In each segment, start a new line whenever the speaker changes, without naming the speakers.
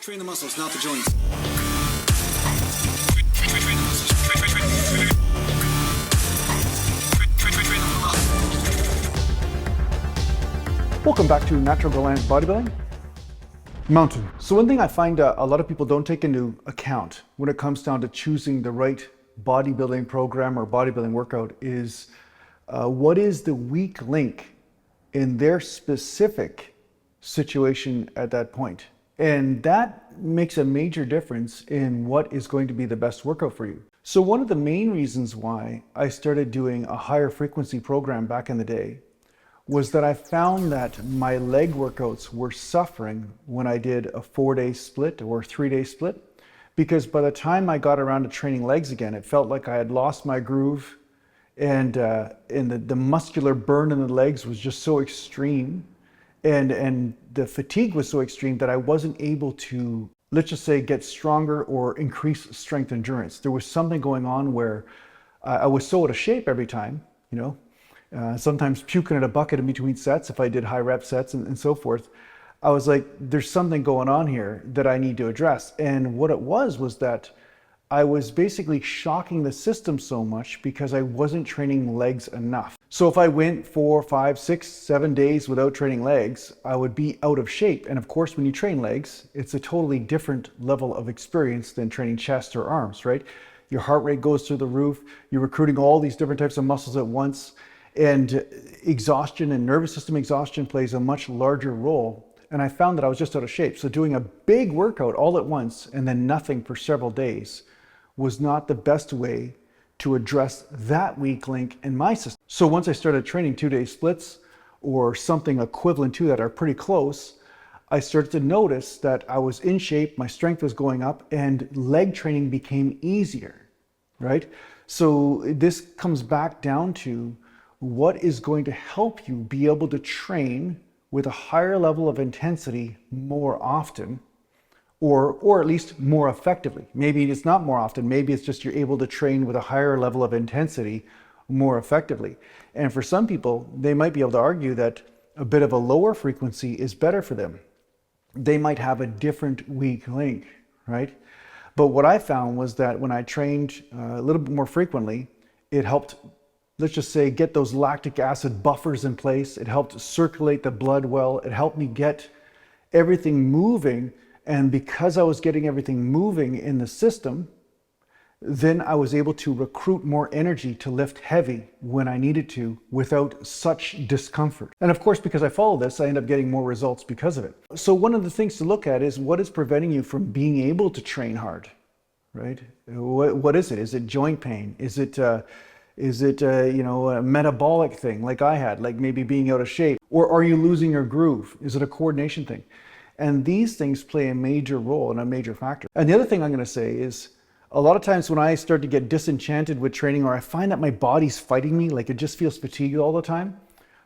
Train the muscles, not the joints.
Welcome back to Natural Reliance Bodybuilding. Mountain. So one thing I find a lot of people don't take into account when it comes down to choosing the right bodybuilding program or bodybuilding workout is what is the weak link in their specific situation at that point. And that makes a major difference in what is going to be the best workout for you. So one of the main reasons why I started doing a higher frequency program back in the day was that I found that my leg workouts were suffering when I did a 4-day split or 3-day split, because by the time I got around to training legs again, it felt like I had lost my groove, and the muscular burn in the legs was just so extreme, and the fatigue was so extreme that I wasn't able to, let's just say, get stronger or increase strength endurance. There was something going on where I was so out of shape every time, you know, sometimes puking in a bucket in between sets if I did high rep sets and so forth. I was like, there's something going on here that I need to address. And what it was that I was basically shocking the system so much because I wasn't training legs enough. So if I went 4, 5, 6, 7 days without training legs, I would be out of shape. And of course, when you train legs, it's a totally different level of experience than training chest or arms, right? Your heart rate goes through the roof. You're recruiting all these different types of muscles at once. And exhaustion and nervous system exhaustion plays a much larger role. And I found that I was just out of shape. So doing a big workout all at once and then nothing for several days was not the best way to address that weak link in my system. So once I started training 2-day splits or something equivalent to that or pretty close, I started to notice that I was in shape, my strength was going up, and leg training became easier, right? So this comes back down to what is going to help you be able to train with a higher level of intensity more often, or at least more effectively. Maybe it's not more often, maybe it's just you're able to train with a higher level of intensity more effectively. And for some people, they might be able to argue that a bit of a lower frequency is better for them. They might have a different weak link, right? But what I found was that when I trained a little bit more frequently, it helped, let's just say, get those lactic acid buffers in place. It helped circulate the blood well. It helped me get everything moving. And because I was getting everything moving in the system, then I was able to recruit more energy to lift heavy when I needed to without such discomfort. And of course, because I follow this, I end up getting more results because of it. So one of the things to look at is what is preventing you from being able to train hard, right? What is it? Is it joint pain? Is it you know, a metabolic thing like I had, like maybe being out of shape? Or are you losing your groove? Is it a coordination thing? And these things play a major role and a major factor. And the other thing I'm going to say is a lot of times when I start to get disenchanted with training, or I find that my body's fighting me, like it just feels fatigued all the time,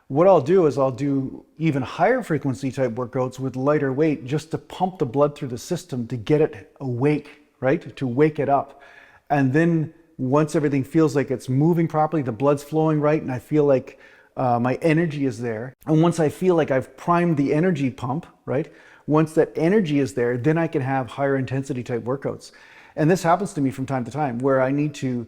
what I'll do is I'll do even higher frequency type workouts with lighter weight just to pump the blood through the system to get it awake, right? To wake it up. And then once everything feels like it's moving properly, the blood's flowing right, and I feel like my energy is there. And once I feel like I've primed the energy pump, right? Once that energy is there, then I can have higher intensity type workouts. And this happens to me from time to time where I need to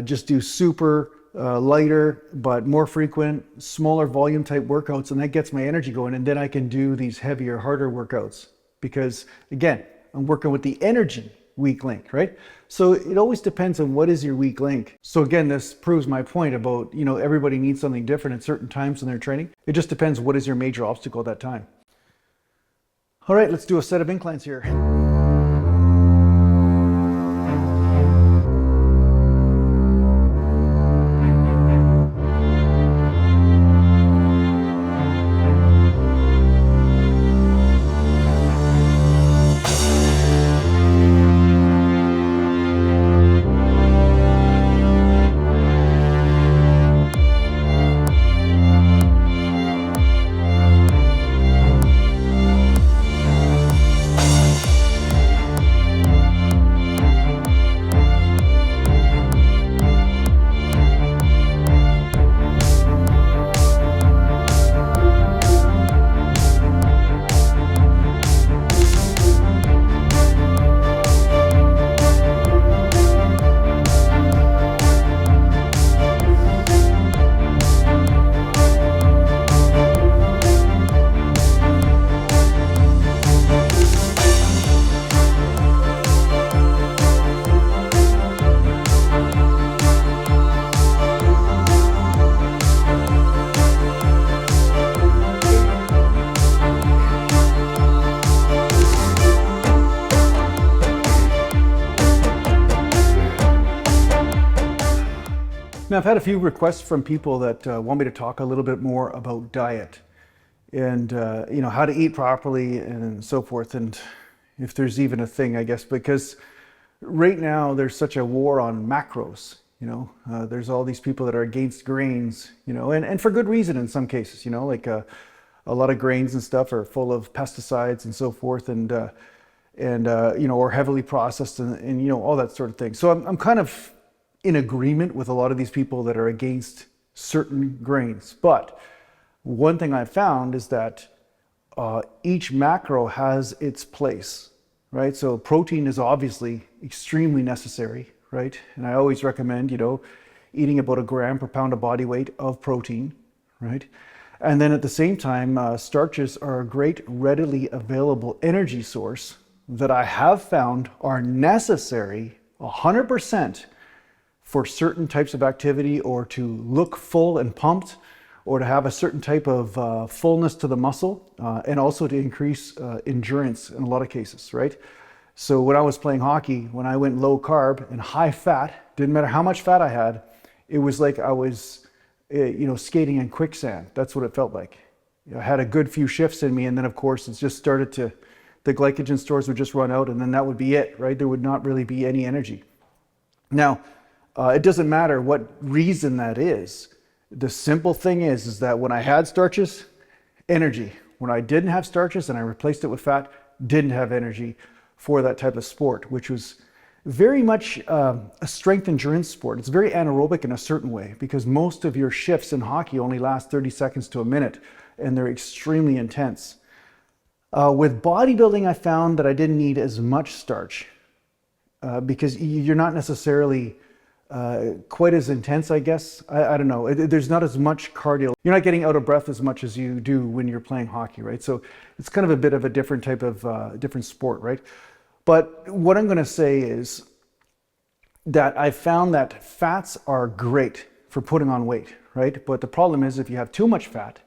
just do super lighter, but more frequent, smaller volume type workouts. And that gets my energy going. And then I can do these heavier, harder workouts because, again, I'm working with the energy weak link, right? So it always depends on what is your weak link. So again, this proves my point about, you know, everybody needs something different at certain times in their training. It just depends what is your major obstacle at that time. All right, let's do a set of inclines here. Now, I've had a few requests from people that want me to talk a little bit more about diet and how to eat properly and so forth, and if there's even a thing, I guess, because right now there's such a war on macros. There's all these people that are against grains, and for good reason in some cases, like a lot of grains and stuff are full of pesticides and so forth, and or heavily processed and all that sort of thing. So I'm kind of in agreement with a lot of these people that are against certain grains. But one thing I found is that each macro has its place, right? So protein is obviously extremely necessary, right? And I always recommend, eating about 1 gram per pound of body weight of protein, right? And then at the same time, starches are a great readily available energy source that I have found are necessary 100% for certain types of activity, or to look full and pumped, or to have a certain type of fullness to the muscle, and also to increase endurance in a lot of cases, right? So when I was playing hockey, when I went low carb and high fat, didn't matter how much fat I had, it was like I was skating in quicksand. That's what it felt like. I had a good few shifts in me, and then of course it's just started to, the glycogen stores would just run out, and then that would be it, right? There would not really be any energy. Now, it doesn't matter what reason that is. The simple thing is that when I had starches, energy. When I didn't have starches and I replaced it with fat, didn't have energy for that type of sport, which was very much a strength endurance sport. It's very anaerobic in a certain way, because most of your shifts in hockey only last 30 seconds to a minute, and they're extremely intense. With bodybuilding, I found that I didn't need as much starch because you're not necessarily quite as intense, I guess. I don't know. There's not as much cardio. You're not getting out of breath as much as you do when you're playing hockey, right? So it's kind of a bit of a different type of different sport, right? But what I'm going to say is that I found that fats are great for putting on weight, right? But the problem is if you have too much fat,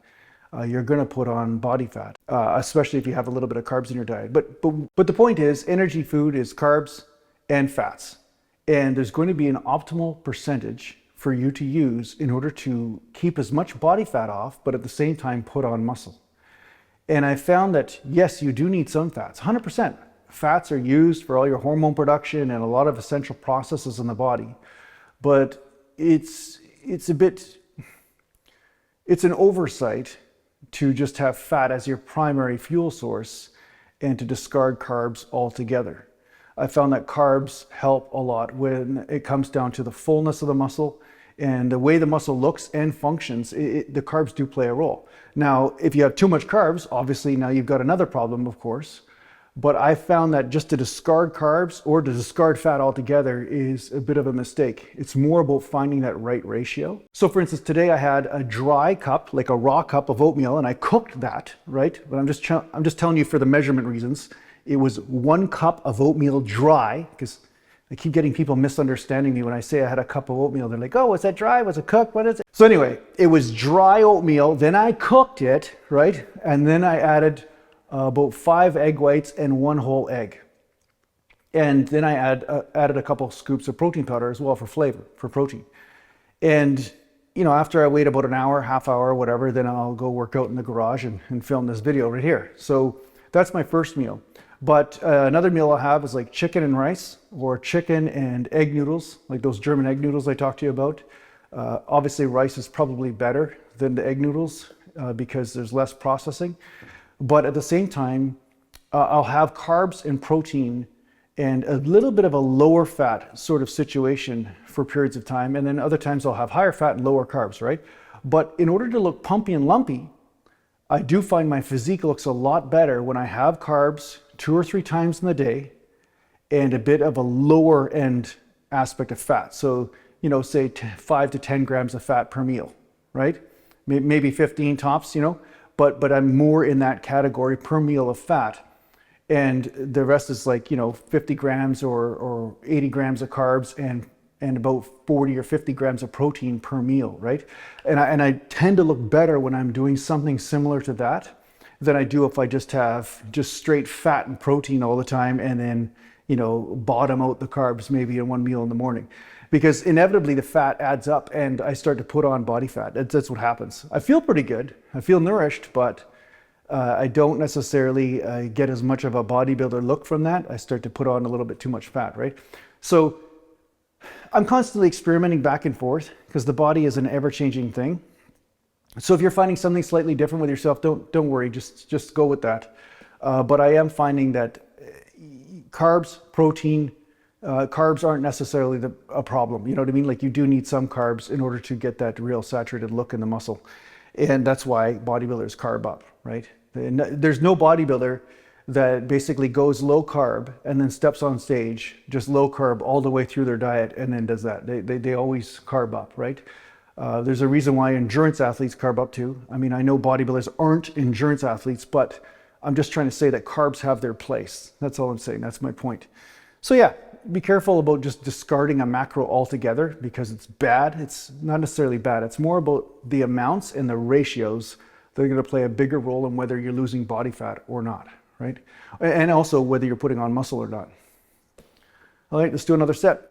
you're going to put on body fat, especially if you have a little bit of carbs in your diet. But the point is, energy food is carbs and fats. And there's going to be an optimal percentage for you to use in order to keep as much body fat off, but at the same time put on muscle. And I found that, yes, you do need some fats, 100%. Fats are used for all your hormone production and a lot of essential processes in the body. But it's an oversight to just have fat as your primary fuel source and to discard carbs altogether. I found that carbs help a lot when it comes down to the fullness of the muscle and the way the muscle looks and functions. The carbs do play a role. Now, if you have too much carbs, obviously now you've got another problem, of course. But I found that just to discard carbs or to discard fat altogether is a bit of a mistake. It's more about finding that right ratio. So for instance, today I had a dry cup, like a raw cup of oatmeal, and I cooked that, right? But I'm just telling you for the measurement reasons. It was 1 cup of oatmeal dry, because I keep getting people misunderstanding me when I say I had a cup of oatmeal. They're like, oh, was that dry? Was it cooked? What is it? So anyway, it was dry oatmeal. Then I cooked it, right? And then I added about 5 egg whites and 1 whole egg. And then I added a couple scoops of protein powder as well for flavor, for protein. And after I wait about an hour, half hour, whatever, then I'll go work out in the garage and film this video right here. So that's my first meal. But another meal I'll have is like chicken and rice, or chicken and egg noodles, like those German egg noodles I talked to you about. Obviously rice is probably better than the egg noodles because there's less processing. But at the same time, I'll have carbs and protein and a little bit of a lower fat sort of situation for periods of time. And then other times I'll have higher fat and lower carbs, right? But in order to look pumpy and lumpy, I do find my physique looks a lot better when I have carbs 2 or 3 times in the day and a bit of a lower end aspect of fat. So, say 5 to 10 grams of fat per meal, right? Maybe 15 tops, but I'm more in that category per meal of fat. And the rest is like, 50 grams or 80 grams of carbs and about 40 or 50 grams of protein per meal, right? And I tend to look better when I'm doing something similar to that than I do if I just have straight fat and protein all the time and then, bottom out the carbs maybe in one meal in the morning. Because inevitably the fat adds up and I start to put on body fat. That's what happens. I feel pretty good. I feel nourished, but I don't necessarily get as much of a bodybuilder look from that. I start to put on a little bit too much fat, right? So I'm constantly experimenting back and forth because the body is an ever-changing thing. So if you're finding something slightly different with yourself, don't worry, just go with that. But I am finding that carbs, protein, carbs aren't necessarily a problem. You know what I mean? Like, you do need some carbs in order to get that real saturated look in the muscle. And that's why bodybuilders carb up, right? There's no bodybuilder that basically goes low carb and then steps on stage, just low carb all the way through their diet and then does that. They always carb up, right? There's a reason why endurance athletes carb up too. I mean, I know bodybuilders aren't endurance athletes, but I'm just trying to say that carbs have their place. That's all I'm saying. That's my point. So yeah, be careful about just discarding a macro altogether because it's bad. It's not necessarily bad. It's more about the amounts and the ratios that are going to play a bigger role in whether you're losing body fat or not, right? And also whether you're putting on muscle or not. All right, let's do another set.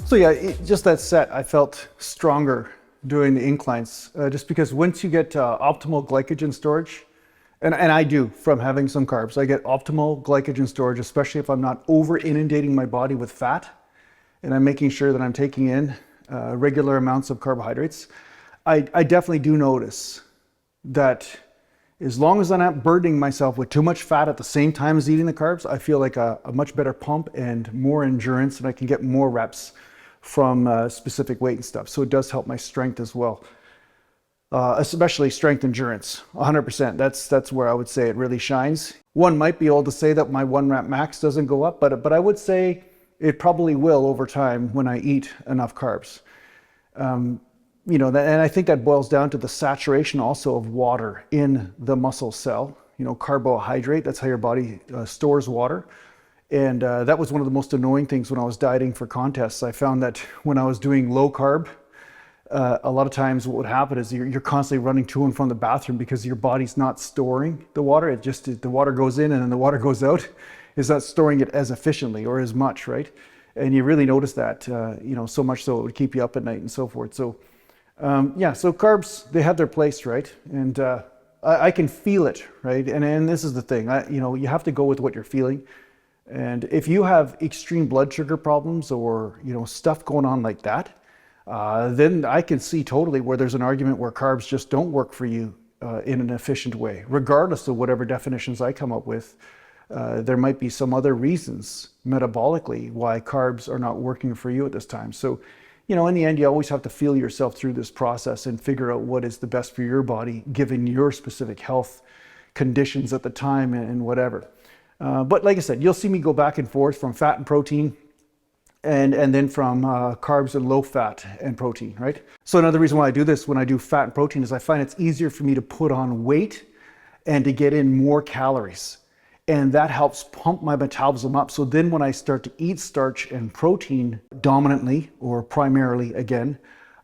So yeah, just that set, I felt stronger doing the inclines, just because once you get optimal glycogen storage, and I do from having some carbs, I get optimal glycogen storage, especially if I'm not over inundating my body with fat, and I'm making sure that I'm taking in regular amounts of carbohydrates. I definitely do notice that as long as I'm not burdening myself with too much fat at the same time as eating the carbs, I feel like a much better pump and more endurance, and I can get more reps from specific weight and stuff. So it does help my strength as well, especially strength endurance, 100%. That's where I would say it really shines. One might be able to say that my 1 rep max doesn't go up, but I would say it probably will over time when I eat enough carbs. And I think that boils down to the saturation also of water in the muscle cell. Carbohydrate, that's how your body stores water. And that was one of the most annoying things when I was dieting for contests. I found that when I was doing low carb, a lot of times what would happen is you're constantly running to and from the bathroom because your body's not storing the water. The water goes in and then the water goes out. It's not storing it as efficiently or as much, right? And you really notice that, so much so it would keep you up at night and so forth. So so carbs, they have their place, right? And I can feel it, right? And this is the thing, you have to go with what you're feeling. And if you have extreme blood sugar problems or, stuff going on like that, then I can see totally where there's an argument where carbs just don't work for you in an efficient way. Regardless of whatever definitions I come up with, there might be some other reasons metabolically why carbs are not working for you at this time. So, in the end, you always have to feel yourself through this process and figure out what is the best for your body, given your specific health conditions at the time and whatever. But like I said, you'll see me go back and forth from fat and protein and then from carbs and low fat and protein, right? So another reason why I do this when I do fat and protein is I find it's easier for me to put on weight and to get in more calories. And that helps pump my metabolism up. So then when I start to eat starch and protein dominantly or primarily again,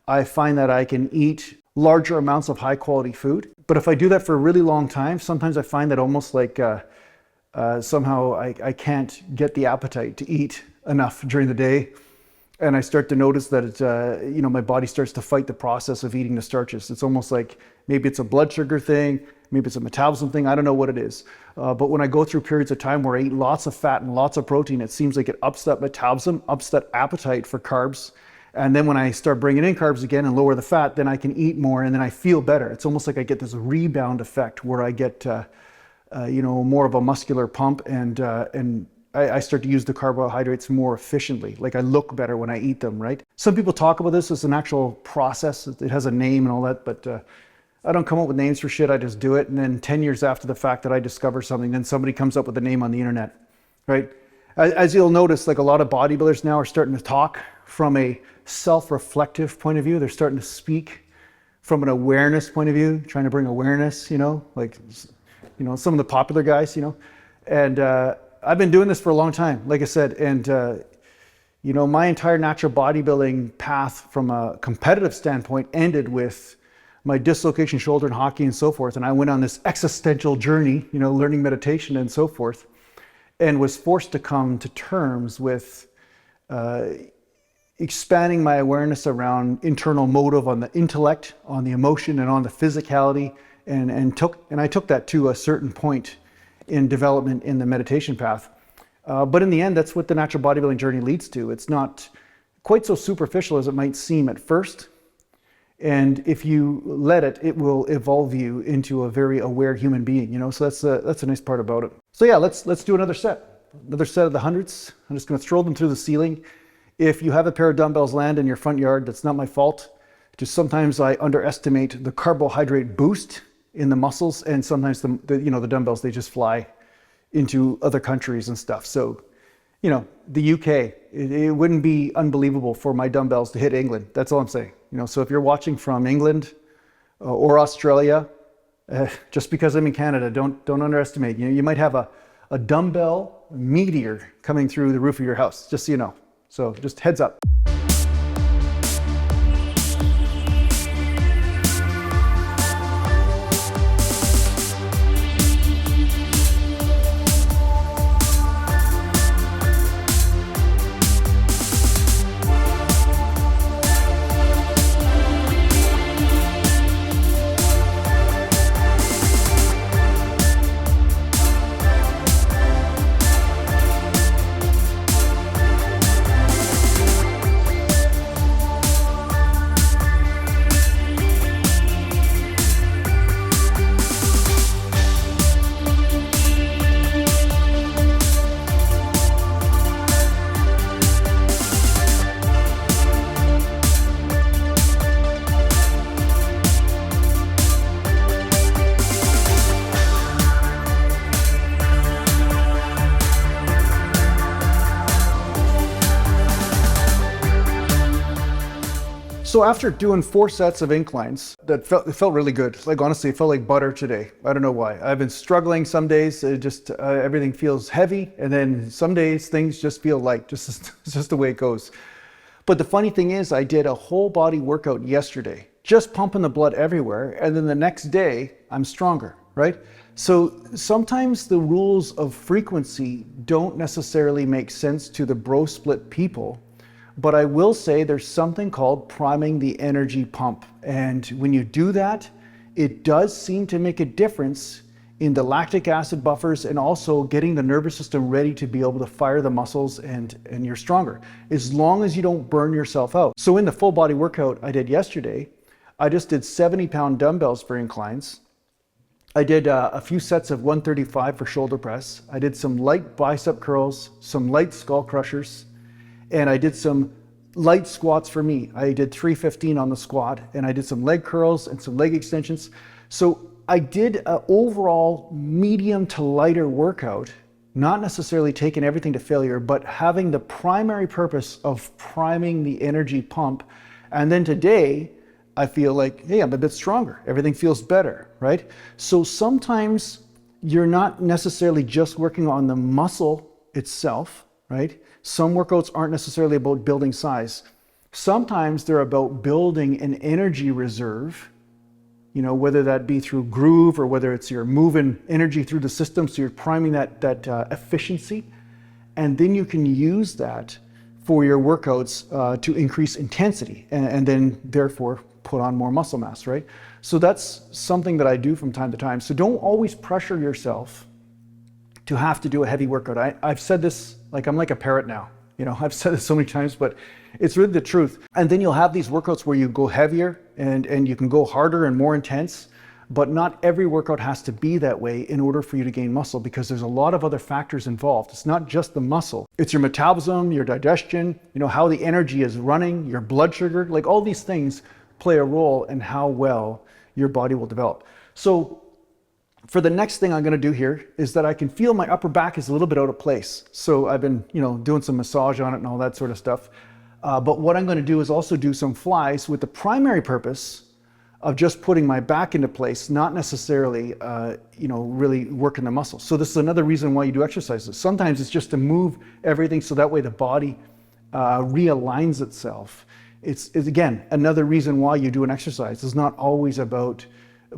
I find that I can eat larger amounts of high quality food. But if I do that for a really long time, sometimes I find that almost like somehow I can't get the appetite to eat enough during the day. And I start to notice that my body starts to fight the process of eating the starches. It's almost like maybe it's a blood sugar thing, maybe it's a metabolism thing, I don't know what it is. But when I go through periods of time where I eat lots of fat and lots of protein, it seems like it ups that metabolism, ups that appetite for carbs. And then when I start bringing in carbs again and lower the fat, then I can eat more and then I feel better. It's almost like I get this rebound effect where I get more of a muscular pump and I start to use the carbohydrates more efficiently. Like I look better when I eat them, right? Some people talk about this as an actual process. It has a name and all that, but I don't come up with names for shit, I just do it. And then 10 years after the fact that I discover something, then somebody comes up with a name on the internet, right? As you'll notice, like a lot of bodybuilders now are starting to talk from a self-reflective point of view. They're starting to speak from an awareness point of view, trying to bring awareness, like, some of the popular guys, And I've been doing this for a long time, like I said, and my entire natural bodybuilding path from a competitive standpoint ended with my dislocation shoulder in hockey and so forth. And I went on this existential journey, learning meditation and so forth, and was forced to come to terms with expanding my awareness around internal motive on the intellect, on the emotion, and on the physicality, and I took that to a certain point in development in the meditation path. But in the end, that's what the natural bodybuilding journey leads to. It's not quite so superficial as it might seem at first. And if you let it, it will evolve you into a very aware human being, so that's a nice part about it. So yeah, let's do another set of the hundreds. I'm just going to throw them through the ceiling. If you have a pair of dumbbells land in your front yard, that's not my fault. Just sometimes I underestimate the carbohydrate boost in the muscles, and sometimes the dumbbells, they just fly into other countries and stuff. So, the UK, it wouldn't be unbelievable for my dumbbells to hit England. That's all I'm saying. So if you're watching from England or Australia, just because I'm in Canada, don't underestimate. You might have a dumbbell meteor coming through the roof of your house, just so you know. So just heads up. So after doing 4 sets of inclines, it felt really good. Like honestly, it felt like butter today. I don't know why. I've been struggling some days. Everything feels heavy, and then some days things just feel light. It's just the way it goes. But the funny thing is, I did a whole body workout yesterday, just pumping the blood everywhere, and then the next day I'm stronger, right? So sometimes the rules of frequency don't necessarily make sense to the bro split people. But I will say there's something called priming the energy pump. And when you do that, it does seem to make a difference in the lactic acid buffers and also getting the nervous system ready to be able to fire the muscles, and you're stronger, as long as you don't burn yourself out. So in the full body workout I did yesterday, I just did 70-pound dumbbells for inclines. I did a few sets of 135 for shoulder press. I did some light bicep curls, some light skull crushers, and I did some light squats for me. I did 315 on the squat, and I did some leg curls and some leg extensions. So I did an overall medium to lighter workout, not necessarily taking everything to failure, but having the primary purpose of priming the energy pump. And then today, I feel like, hey, I'm a bit stronger. Everything feels better, right? So sometimes you're not necessarily just working on the muscle itself, right? Some workouts aren't necessarily about building size. Sometimes they're about building an energy reserve, whether that be through groove or whether it's you're moving energy through the system, so you're priming that efficiency. And then you can use that for your workouts to increase intensity and then therefore put on more muscle mass, right? So that's something that I do from time to time. So don't always pressure yourself to have to do a heavy workout. I've said this, like I'm like a parrot now. I've said this so many times, but it's really the truth. And then you'll have these workouts where you go heavier and you can go harder and more intense, but not every workout has to be that way in order for you to gain muscle, because there's a lot of other factors involved. It's not just the muscle. It's your metabolism, your digestion, how the energy is running, your blood sugar, like all these things play a role in how well your body will develop. So for the next thing I'm going to do here is that I can feel my upper back is a little bit out of place. So I've been, doing some massage on it and all that sort of stuff. But what I'm going to do is also do some flies with the primary purpose of just putting my back into place, not necessarily, really working the muscles. So this is another reason why you do exercises. Sometimes it's just to move everything so that way the body realigns itself. It's again, another reason why you do an exercise. It's not always about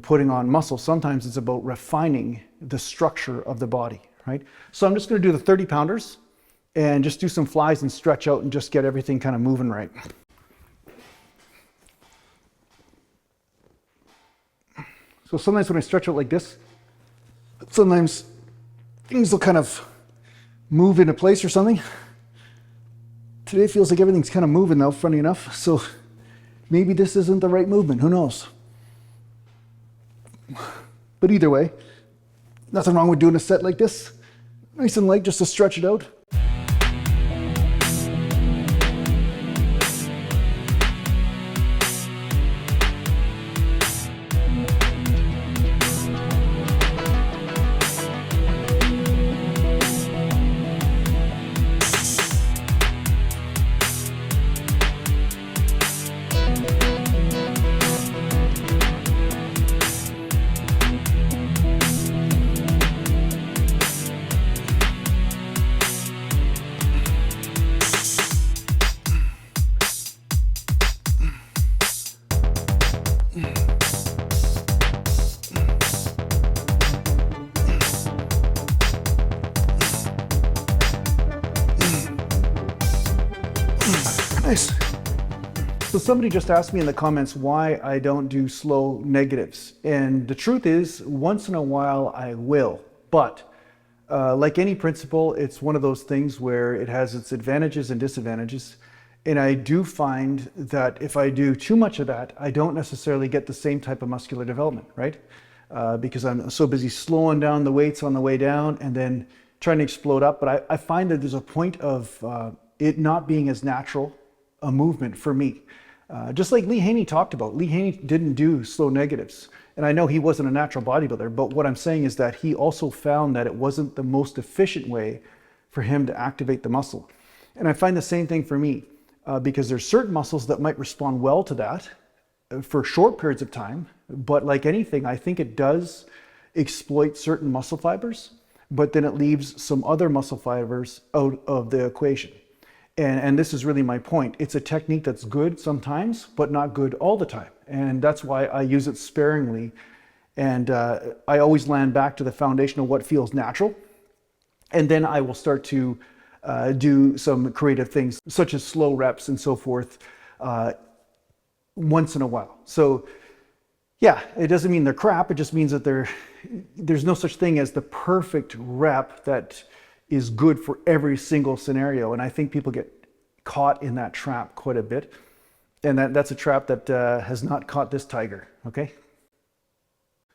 putting on muscle. Sometimes it's about refining the structure of the body, right? So I'm just going to do the 30 pounders and just do some flies and stretch out and just get everything kind of moving right. So sometimes when I stretch out like this, sometimes things will kind of move into place or something. Today it feels like everything's kind of moving though, funny enough. So maybe this isn't the right movement, who knows? But either way, nothing wrong with doing a set like this. Nice and light just to stretch it out. Nice. So somebody just asked me in the comments why I don't do slow negatives. And the truth is, once in a while I will. But like any principle, it's one of those things where it has its advantages and disadvantages. And I do find that if I do too much of that, I don't necessarily get the same type of muscular development, right? Because I'm so busy slowing down the weights on the way down and then trying to explode up. But I find that there's a point of it not being as natural a movement for me. Just like Lee Haney talked about. Lee Haney didn't do slow negatives. And I know he wasn't a natural bodybuilder, but what I'm saying is that he also found that it wasn't the most efficient way for him to activate the muscle. And I find the same thing for me, because there's certain muscles that might respond well to that for short periods of time. But like anything, I think it does exploit certain muscle fibers, but then it leaves some other muscle fibers out of the equation. And this is really my point. It's a technique that's good sometimes, but not good all the time. And that's why I use it sparingly. And I always land back to the foundation of what feels natural. And then I will start to do some creative things, such as slow reps and so forth, once in a while. So yeah, it doesn't mean they're crap. It just means that there's no such thing as the perfect rep that is good for every single scenario. And I think people get caught in that trap quite a bit. And that's a trap that has not caught this tiger, okay?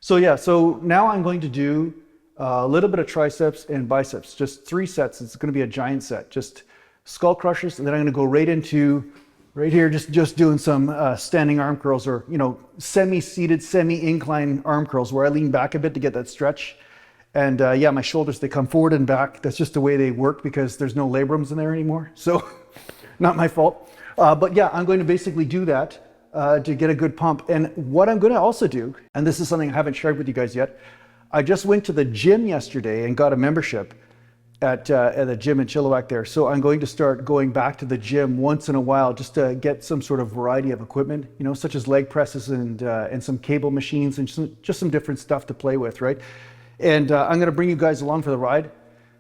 So yeah, so now I'm going to do a little bit of triceps and biceps, just 3 sets. It's gonna be a giant set, just skull crushers. And then I'm gonna go right into, right here, just doing some standing arm curls, or, semi-seated, semi-incline arm curls where I lean back a bit to get that stretch. And yeah, my shoulders, they come forward and back. That's just the way they work because there's no labrums in there anymore. So not my fault. But yeah, I'm going to basically do that to get a good pump. And what I'm going to also do, and this is something I haven't shared with you guys yet, I just went to the gym yesterday and got a membership at the gym in Chilliwack there. So I'm going to start going back to the gym once in a while just to get some sort of variety of equipment, such as leg presses and some cable machines and just some different stuff to play with, right? And I'm going to bring you guys along for the ride.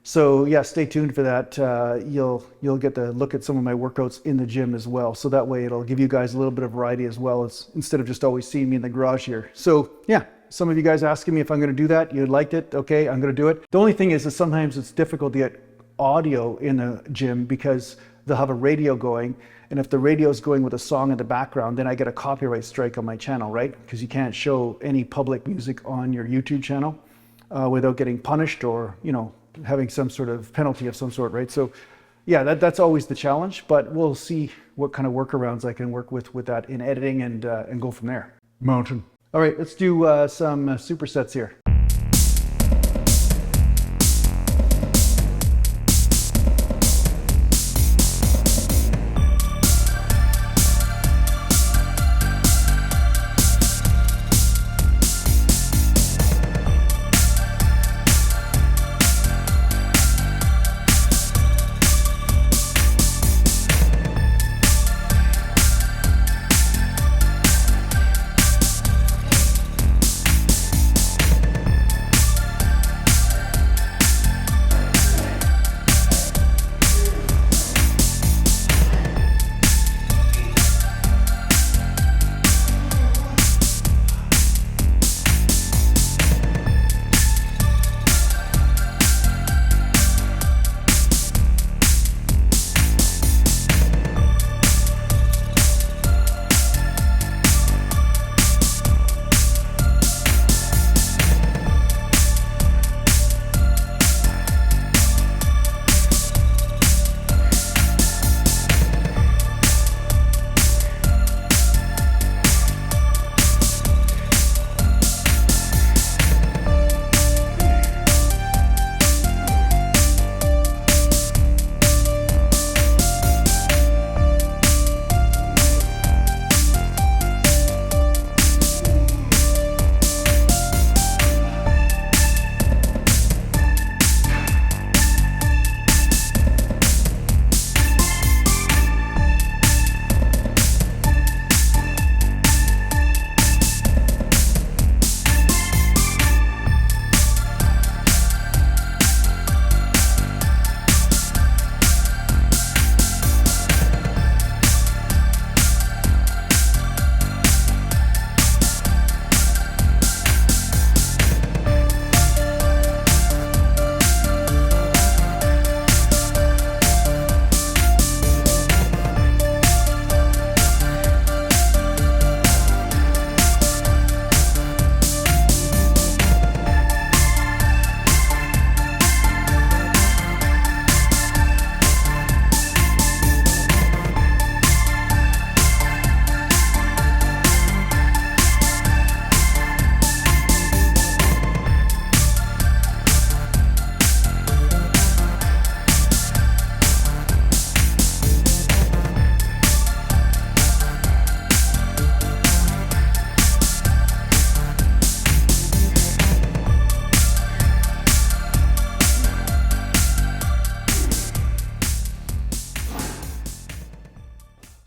So yeah, stay tuned for that. You'll get to look at some of my workouts in the gym as well. So that way it'll give you guys a little bit of variety as well, as instead of just always seeing me in the garage here. So yeah, some of you guys asking me if I'm going to do that. You liked it. Okay, I'm going to do it. The only thing is that sometimes it's difficult to get audio in the gym because they'll have a radio going. And if the radio is going with a song in the background, then I get a copyright strike on my channel, right? Because you can't show any public music on your YouTube channel without getting punished or, having some sort of penalty of some sort, right? So yeah, that's always the challenge, but we'll see what kind of workarounds I can work with that in editing and go from there. Mountain. All right, let's do some supersets here.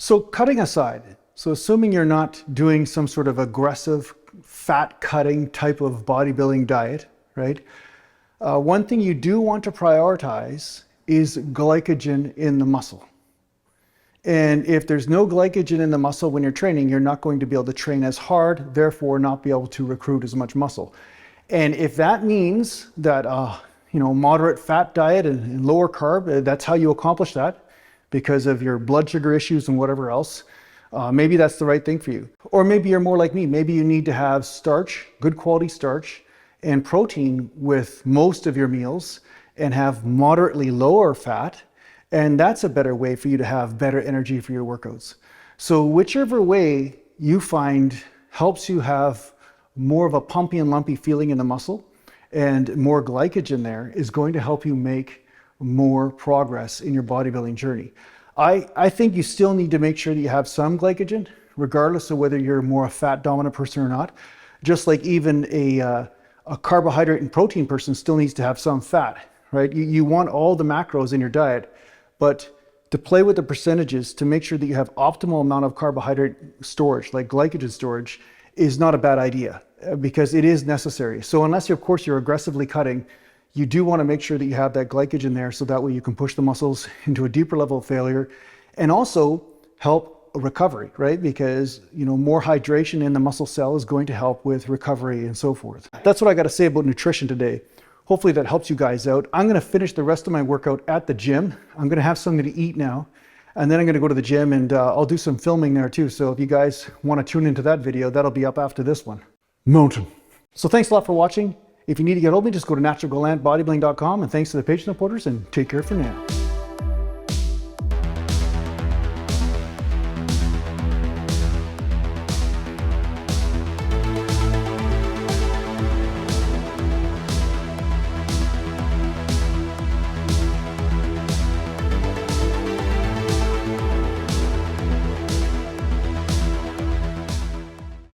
So cutting aside, so assuming you're not doing some sort of aggressive fat cutting type of bodybuilding diet, right? One thing you do want to prioritize is glycogen in the muscle. And if there's no glycogen in the muscle when you're training, you're not going to be able to train as hard, therefore not be able to recruit as much muscle. And if that means that, moderate fat diet and lower carb, that's how you accomplish that because of your blood sugar issues and whatever else, maybe that's the right thing for you. Or maybe you're more like me. Maybe you need to have starch, good quality starch, and protein with most of your meals and have moderately lower fat. And that's a better way for you to have better energy for your workouts. So whichever way you find helps you have more of a pumpy and lumpy feeling in the muscle and more glycogen there is going to help you make more progress in your bodybuilding journey. I think you still need to make sure that you have some glycogen, regardless of whether you're more a fat dominant person or not. Just like even a carbohydrate and protein person still needs to have some fat, right? You want all the macros in your diet, but to play with the percentages to make sure that you have optimal amount of carbohydrate storage, like glycogen storage, is not a bad idea because it is necessary. So unless of course you're aggressively cutting, you do want to make sure that you have that glycogen there so that way you can push the muscles into a deeper level of failure and also help recovery, right? Because more hydration in the muscle cell is going to help with recovery and so forth. That's what I got to say about nutrition today. Hopefully that helps you guys out. I'm going to finish the rest of my workout at the gym. I'm going to have something to eat now, and then I'm going to go to the gym and I'll do some filming there too. So if you guys want to tune into that video, that'll be up after this one. Mountain. So thanks a lot for watching. If you need to get hold of me, just go to naturalgalantbodybuilding.com, and thanks to the patient supporters, and take care for now.